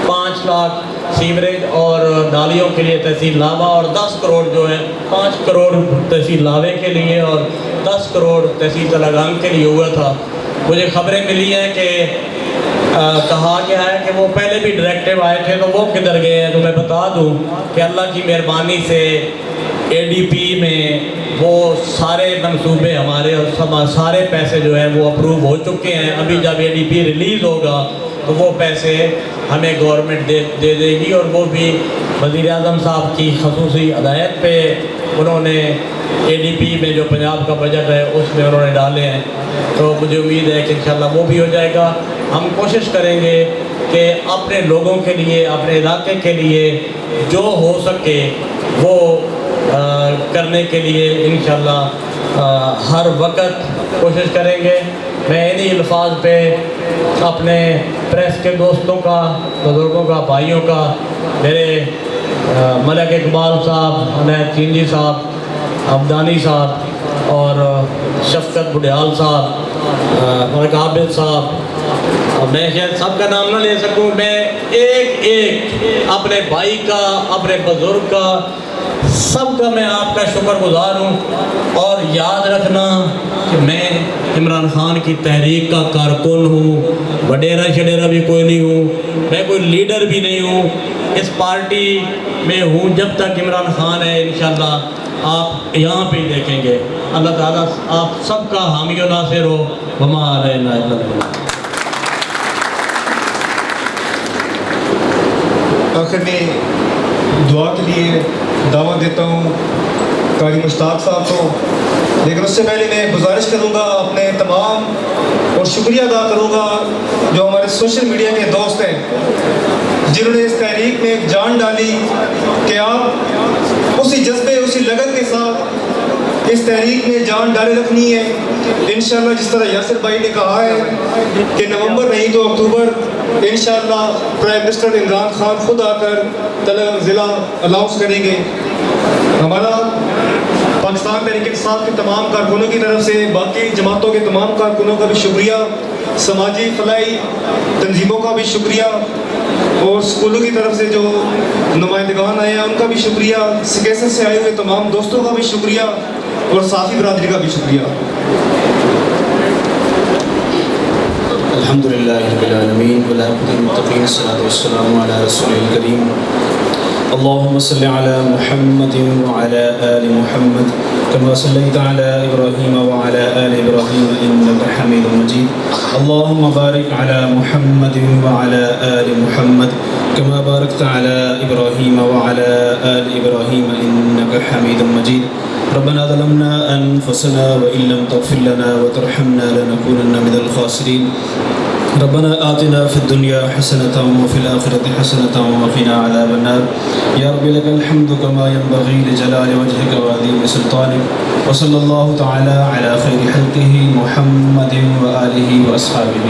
5 لاکھ سیوریج اور نالیوں کے لیے تحصیل نابا، اور 10 کروڑ جو ہے 5 کروڑ تحصیل ناوے کے لیے اور 10 کروڑ تحصیل تلنگانگ کے لیے ہوا تھا. مجھے خبریں ملی ہیں کہ کہا گیا ہے کہ وہ پہلے بھی ڈائریکٹیو آئے تھے تو وہ کدھر گئے ہیں. تو میں بتا دوں کہ اللہ کی مہربانی سے ADP میں وہ سارے منصوبے ہمارے اور سارے پیسے جو ہیں وہ اپروو ہو چکے ہیں. ابھی جب ADP ریلیز ہوگا تو وہ پیسے ہمیں گورنمنٹ دے دے گی، اور وہ بھی وزیر اعظم صاحب کی خصوصی ہدایت پہ انہوں نے ADP میں جو پنجاب کا بجٹ ہے اس میں انہوں نے ڈالے ہیں. تو مجھے امید ہے کہ انشاءاللہ وہ بھی ہو جائے گا. ہم کوشش کریں گے کہ اپنے لوگوں کے لیے، اپنے علاقے کے لیے جو ہو سکے وہ کرنے کے لیے انشاءاللہ ہر وقت کوشش کریں گے. میں انہی الفاظ پہ اپنے پریس کے دوستوں کا، بزرگوں کا، بھائیوں کا، میرے ملک اقبال صاحب، عنایت چینجی صاحب، عبدانی صاحب اور شفقت بڈیال صاحب، ملک عابد صاحب، میں شاید سب کا نام نہ لے سکوں. میں ایک اپنے بھائی کا، اپنے بزرگ کا، سب کا میں آپ کا شکر گزار ہوں. اور یاد رکھنا کہ میں عمران خان کی تحریک کا کارکن ہوں، وڈیرا شڈیرا بھی کوئی نہیں ہوں، میں کوئی لیڈر بھی نہیں ہوں. اس پارٹی میں ہوں جب تک عمران خان ہے. انشاءاللہ آپ یہاں پہ دیکھیں گے. اللہ تعالیٰ آپ سب کا حامی و ناصر ہو. وما علینا الا البلاغ. آخر میں دعا کے لیے دعوت دیتا ہوں قاری مشتاق صاحب کو، لیکن اس سے پہلے میں گزارش کروں گا اپنے تمام، اور شکریہ ادا کروں گا جو ہمارے سوشل میڈیا کے دوست ہیں جنہوں نے اس تحریک میں ایک جان ڈالی کہ آپ اسی جذبے، اسی لگن کے ساتھ اس تحریک میں جان ڈالے رکھنی ہے. انشاءاللہ جس طرح یاسر بھائی نے کہا ہے کہ نومبر نہیں تو اکتوبر انشاءاللہ پرائم منسٹر عمران خان خود آ کر تلنگانگ ضلع اناؤنس کریں گے. ہمارا پاکستان تحریک انصاف کے تمام کارکنوں کی طرف سے باقی جماعتوں کے تمام کارکنوں کا بھی شکریہ، سماجی فلاحی تنظیموں کا بھی شکریہ، اور اسکولوں کی طرف سے جو نمائندگان آئے ہیں ان کا بھی شکریہ، سکیسن سے آئے ہوئے تمام دوستوں کا بھی شکریہ، اور صحافی برادری کا بھی شکریہ. الحمدللہ رب العالمین والعاقبۃ للمتقین، الصلاۃ والسلام علی رسول الکریم. اللهم صل على محمد وعلى آل محمد كما صليت على إبراهيم وعلى آل إبراهيم إنك حميد مجيد اللهم بارك على محمد وعلى آل محمد كما باركت على إبراهيم وعلى آل إبراهيم إنك حميد مجيد ربنا ظلمنا أنفسنا وإن لم تغفر لنا وترحمنا لنكونن من الخاسرين ربنا آتنا في الدنيا حسنة وفي الآخرة حسنة وقنا عذاب النار يا رب لك الحمد كما ينبغي لجلال وجهك وعظيم سلطانك وصلى الله تعالى على خير خلقه محمد وآله وأصحابه